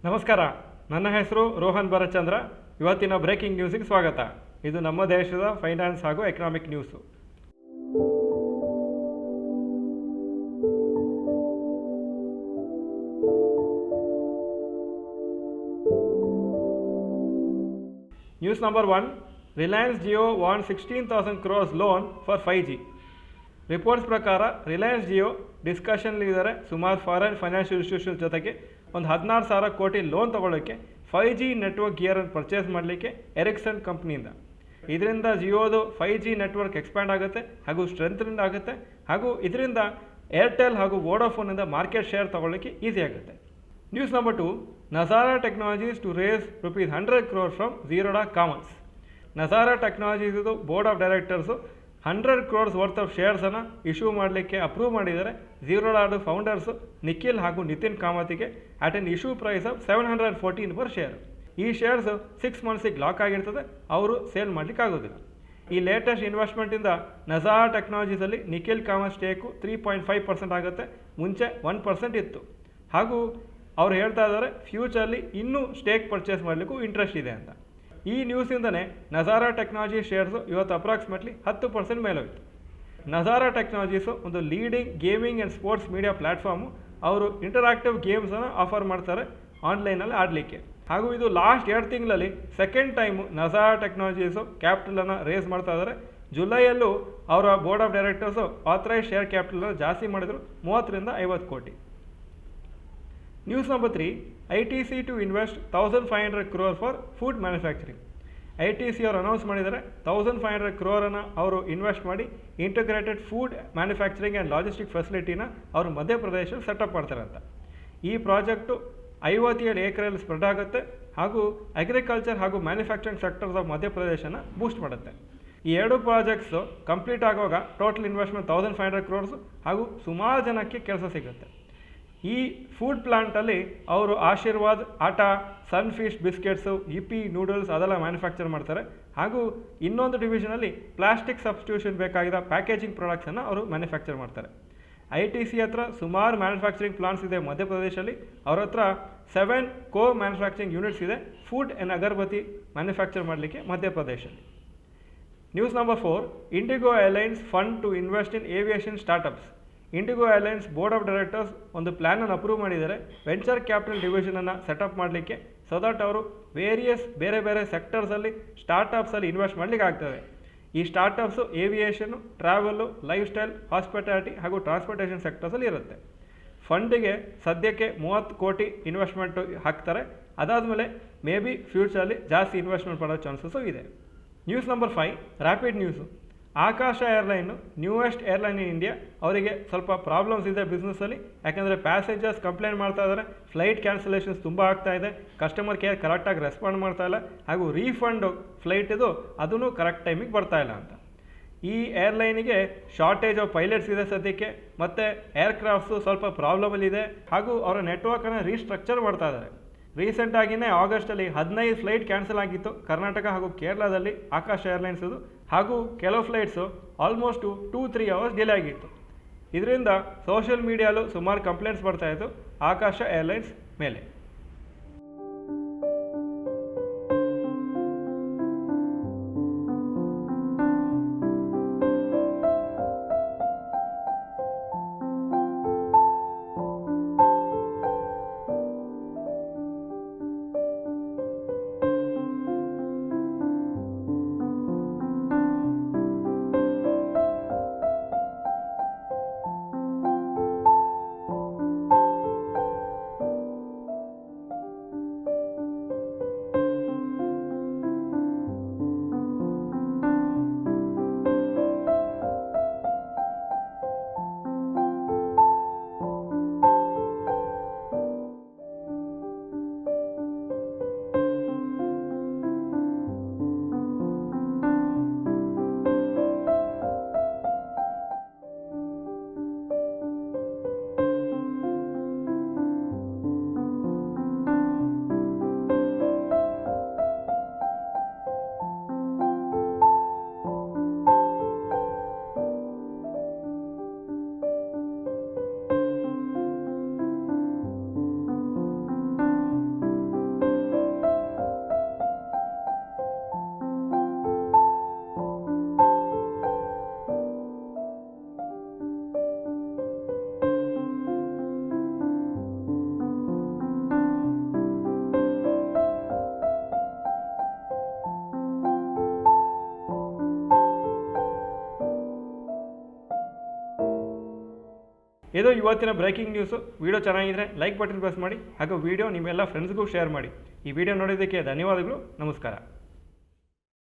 ನಮಸ್ಕಾರ, ನನ್ನ ಹೆಸರು ರೋಹನ್ ಭರತ್ಚಂದ್ರ. ಇವತ್ತಿನ ಬ್ರೇಕಿಂಗ್ ನ್ಯೂಸಿಗೆ ಸ್ವಾಗತ. ಇದು ನಮ್ಮ ದೇಶದ ಫೈನಾನ್ಸ್ ಹಾಗೂ economic news. News number 1. Reliance Jio want 16,000 crores loan for 5G. Reports ಪ್ರಕಾರ ರಿಲಯನ್ಸ್ ಜಿಯೋ ಡಿಸ್ಕಷನ್ಲಿದ್ದಾರೆ ಸುಮಾರು ಫಾರಿನ್ ಫೈನಾನ್ಷಿಯಲ್ ಇನ್ಸ್ಟಿಟ್ಯೂಷನ್ಸ್ ಜೊತೆಗೆ ಒಂದು 16,000 ಕೋಟಿ ಲೋನ್ ತೊಗೊಳ್ಳೋಕ್ಕೆ 5G ನೆಟ್ವರ್ಕ್ ಗಿಯರನ್ನು ಪರ್ಚೇಸ್ ಮಾಡಲಿಕ್ಕೆ ಎರಿಕ್ಸನ್ ಕಂಪ್ನಿಯಿಂದ. ಇದರಿಂದ ಜಿಯೋದು 5G ನೆಟ್ವರ್ಕ್ ಎಕ್ಸ್ಪ್ಯಾಂಡ್ ಆಗುತ್ತೆ ಹಾಗೂ ಸ್ಟ್ರೆಂತ್ನಿಂದ ಆಗುತ್ತೆ, ಹಾಗೂ ಇದರಿಂದ ಏರ್ಟೆಲ್ ಹಾಗೂ ವೋಡಾಫೋನಿಂದ ಮಾರ್ಕೆಟ್ ಶೇರ್ ತೊಗೊಳ್ಳೋಕ್ಕೆ ಈಸಿ ಆಗುತ್ತೆ. News number 2. Nazara Technologies to raise ₹100 crores from Zerodha Kamaths. Nazara Technologies board of directors 100 crores worth of ಶೇರ್ಸನ್ನು ಇಶ್ಯೂ ಮಾಡಲಿಕ್ಕೆ ಅಪ್ರೂವ್ ಮಾಡಿದ್ದಾರೆ. ಝೀರೋಡಾದ ಫೌಂಡರ್ಸು ನಿಖಿಲ್ ಹಾಗೂ ನಿತಿನ್ ಕಾಮತ್ಗೆ at an issue price of 714 per share. ಈ shares 6 months lock ಆಗಿರ್ತದೆ, ಅವರು sale ಮಾಡಲಿಕ್ಕೆ ಆಗೋದಿಲ್ಲ. ಈ ಲೇಟೆಸ್ಟ್ ಇನ್ವೆಸ್ಟ್ಮೆಂಟಿಂದ ನಜಾರಾ ಟೆಕ್ನಾಲಜೀಸಲ್ಲಿ ನಿಖಿಲ್ ಕಾಮತ್ ಸ್ಟೇಕು 3.5% ಆಗುತ್ತೆ, ಮುಂಚೆ 1% ಇತ್ತು. ಹಾಗೂ ಅವ್ರು ಹೇಳ್ತಾ ಇದ್ದಾರೆ ಫ್ಯೂಚರ್ಲಿ ಇನ್ನೂ ಸ್ಟೇಕ್ ಪರ್ಚೇಸ್ ಮಾಡಲಿಕ್ಕೂ ಇಂಟ್ರೆಸ್ಟ್ ಇದೆ ಅಂತ. ಈ ನ್ಯೂಸಿಂದನೇ ನಜಾರಾ ಟೆಕ್ನಾಲಜಿ ಶೇರ್ಸು ಇವತ್ತು ಅಪ್ರಾಕ್ಸಿಮೇಟ್ಲಿ 10% ಮೇಲೋಯಿತು. ನಜಾರಾ ಟೆಕ್ನಾಲಜೀಸು ಒಂದು leading gaming and sports media platform. ಅವರು ಇಂಟರಾಕ್ಟಿವ್ ಗೇಮ್ಸನ್ನು ಆಫರ್ ಮಾಡ್ತಾರೆ ಆನ್ಲೈನಲ್ಲಿ ಆಡಲಿಕ್ಕೆ. ಹಾಗೂ ಇದು ಲಾಸ್ಟ್ 2 ತಿಂಗಳಲ್ಲಿ ಸೆಕೆಂಡ್ ಟೈಮು ನಜಾರಾ ಟೆಕ್ನಾಲಜೀಸು ಕ್ಯಾಪಿಟಲನ್ನು ರೇಸ್ ಮಾಡ್ತಾ ಇದ್ದಾರೆ. ಜುಲೈಯಲ್ಲೂ ಅವರ board of directors authorise share ಕ್ಯಾಪಿಟಲನ್ನು ಜಾಸ್ತಿ ಮಾಡಿದರು, 30-50 ಕೋಟಿ. News number 3. ITC to invest 1,500 crore for food manufacturing. ITC ಅವರು ಅನೌನ್ಸ್ ಮಾಡಿದ್ದಾರೆ 1,500 crore ಅವರು ಇನ್ವೆಸ್ಟ್ ಮಾಡಿ integrated food manufacturing and logistic ಫೆಸಿಲಿಟಿನ ಅವರು ಮಧ್ಯಪ್ರದೇಶದಲ್ಲಿ ಸೆಟಪ್ ಮಾಡ್ತಾರೆ ಅಂತ. ಈ ಪ್ರಾಜೆಕ್ಟು 57 ಎಕರೆಯಲ್ಲಿ ಸ್ಪ್ರೆಡ್ ಆಗುತ್ತೆ ಹಾಗೂ ಅಗ್ರಿಕಲ್ಚರ್ ಹಾಗೂ ಮ್ಯಾನುಫ್ಯಾಕ್ಚರಿಂಗ್ ಸೆಕ್ಟರ್ಸ್ ಆಫ್ ಮಧ್ಯಪ್ರದೇಶನ ಬೂಸ್ಟ್ ಮಾಡುತ್ತೆ. ಈ 2 ಪ್ರಾಜೆಕ್ಟ್ಸು ಕಂಪ್ಲೀಟ್ ಆಗುವಾಗ ಟೋಟಲ್ ಇನ್ವೆಸ್ಟ್ಮೆಂಟ್ 1,500 crores ಹಾಗೂ ಸುಮಾರು ಜನಕ್ಕೆ ಕೆಲಸ ಸಿಗುತ್ತೆ. ಈ ಫುಡ್ ಪ್ಲಾಂಟಲ್ಲಿ ಅವರು ಆಶೀರ್ವಾದ್ ಆಟಾ, ಸನ್ಫಿಶ್ ಬಿಸ್ಕೆಟ್ಸು, ಇಪಿ ನೂಡಲ್ಸ್ ಅದೆಲ್ಲ ಮ್ಯಾನುಫ್ಯಾಕ್ಚರ್ ಮಾಡ್ತಾರೆ. ಹಾಗೂ ಇನ್ನೊಂದು ಡಿವಿಷನಲ್ಲಿ ಪ್ಲಾಸ್ಟಿಕ್ ಸಬ್ಸ್ಟಿಟ್ಯೂಷನ್ ಬೇಕಾಗಿದ್ದ ಪ್ಯಾಕೇಜಿಂಗ್ ಪ್ರಾಡಕ್ಟ್ಸನ್ನು ಅವರು ಮ್ಯಾನುಫ್ಯಾಕ್ಚರ್ ಮಾಡ್ತಾರೆ. ITC ಹತ್ರ ಸುಮಾರು ಮ್ಯಾನುಫ್ಯಾಕ್ಚರಿಂಗ್ ಪ್ಲಾಂಟ್ಸ್ ಇದೆ ಮಧ್ಯಪ್ರದೇಶಲ್ಲಿ. ಅವ್ರ ಹತ್ರ 7 ಕೋ ಮ್ಯಾನುಫ್ಯಾಕ್ಚರಿಂಗ್ ಯೂನಿಟ್ಸ್ ಇದೆ ಫುಡ್ ಆ್ಯಂಡ್ ಅಗರಬತ್ತಿ ಮ್ಯಾನುಫ್ಯಾಕ್ಚರ್ ಮಾಡಲಿಕ್ಕೆ ಮಧ್ಯಪ್ರದೇಶಲ್ಲಿ. News number 4. Indigo Airlines fund to invest in aviation startups. Indigo airlines board of directors ಒಂದು ಪ್ಲ್ಯಾನನ್ನು ಅಪ್ರೂವ್ ಮಾಡಿದ್ದಾರೆ ವೆಂಚರ್ ಕ್ಯಾಪಿಟಲ್ ಡಿವಿಷನನ್ನು ಸೆಟಪ್ ಮಾಡಲಿಕ್ಕೆ, ಸೊ ದಟ್ ಅವರು ವೇರಿಯಸ್ ಬೇರೆ ಬೇರೆ ಸೆಕ್ಟರ್ಸಲ್ಲಿ ಸ್ಟಾರ್ಟಪ್ಸಲ್ಲಿ ಇನ್ವೆಸ್ಟ್ ಮಾಡಲಿಕ್ಕೆ ಆಗ್ತದೆ. ಈ startups aviation, travel, lifestyle, hospitality ಹಾಗೂ ಟ್ರಾನ್ಸ್ಪೋರ್ಟೇಷನ್ ಸೆಕ್ಟರ್ಸಲ್ಲಿ ಇರುತ್ತೆ. ಫಂಡಿಗೆ ಸದ್ಯಕ್ಕೆ 30 ಕೋಟಿ ಇನ್ವೆಸ್ಟ್ಮೆಂಟು ಹಾಕ್ತಾರೆ. ಅದಾದಮೇಲೆ ಮೇ ಬಿ ಫ್ಯೂಚರಲ್ಲಿ ಜಾಸ್ತಿ ಇನ್ವೆಸ್ಟ್ಮೆಂಟ್ ಮಾಡೋ ಚಾನ್ಸಸ್ಸು ಇದೆ. News number 5. Rapid news. Akasa airline newest airline in India. ಅವರಿಗೆ ಸ್ವಲ್ಪ ಪ್ರಾಬ್ಲಮ್ಸ್ ಇದೆ ಬಿಸ್ನೆಸ್ಸಲ್ಲಿ, ಯಾಕೆಂದರೆ ಪ್ಯಾಸೆಂಜರ್ಸ್ ಕಂಪ್ಲೇಂಟ್ ಮಾಡ್ತಾ ಇದ್ದಾರೆ, ಫ್ಲೈಟ್ ಕ್ಯಾನ್ಸಲೇಷನ್ಸ್ ತುಂಬ ಆಗ್ತಾ ಇದೆ, ಕಸ್ಟಮರ್ ಕೇರ್ ಕರೆಕ್ಟಾಗಿ ರೆಸ್ಪಾಂಡ್ ಮಾಡ್ತಾ ಇಲ್ಲ, ಹಾಗೂ ರೀಫಂಡು ಫ್ಲೈಟಿದು ಅದೂ ಕರೆಕ್ಟ್ ಟೈಮಿಗೆ ಬರ್ತಾ ಇಲ್ಲ ಅಂತ. ಈ ಏರ್ಲೈನಿಗೆ ಶಾರ್ಟೇಜ್ ಆಫ್ ಪೈಲಟ್ಸ್ ಇದೆ ಸದ್ಯಕ್ಕೆ, ಮತ್ತು ಏರ್ಕ್ರಾಫ್ಟ್ಸು ಸ್ವಲ್ಪ ಪ್ರಾಬ್ಲಮಲ್ಲಿದೆ, ಹಾಗೂ ಅವರ ನೆಟ್ವರ್ಕನ್ನು ರೀಸ್ಟ್ರಕ್ಚರ್ ಮಾಡ್ತಾ ಇದ್ದಾರೆ. ರೀಸೆಂಟಾಗಿಯೇ ಆಗಸ್ಟಲ್ಲಿ 15 ಫ್ಲೈಟ್ ಕ್ಯಾನ್ಸಲ್ ಆಗಿತ್ತು ಕರ್ನಾಟಕ ಹಾಗೂ ಕೇರಳದಲ್ಲಿ ಆಕಾಶ ಏರ್ಲೈನ್ಸದು, ಹಾಗೂ ಕೆಲವು ಫ್ಲೈಟ್ಸು ಆಲ್ಮೋಸ್ಟು 2-3 hours ಡಿಲೇ ಆಗಿತ್ತು. ಇದರಿಂದ ಸೋಷಿಯಲ್ ಮೀಡಿಯಾಲು ಸುಮಾರು ಕಂಪ್ಲೇಂಟ್ಸ್ ಬರ್ತಾಯಿತ್ತು ಆಕಾಶ ಏರ್ಲೈನ್ಸ್ ಮೇಲೆ. ಇದು ಇವತ್ತಿನ ಬ್ರೇಕಿಂಗ್ ನ್ಯೂಸು. ವಿಡಿಯೋ ಚೆನ್ನಾಗಿದ್ದರೆ ಲೈಕ್ ಬಟನ್ ಪ್ರೆಸ್ ಮಾಡಿ ಹಾಗೂ ವಿಡಿಯೋ ನಿಮ್ಮೆಲ್ಲ ಫ್ರೆಂಡ್ಸ್ಗೂ ಶೇರ್ ಮಾಡಿ. ಈ ವಿಡಿಯೋ ನೋಡೋದಕ್ಕೆ ಧನ್ಯವಾದಗಳು. ನಮಸ್ಕಾರ.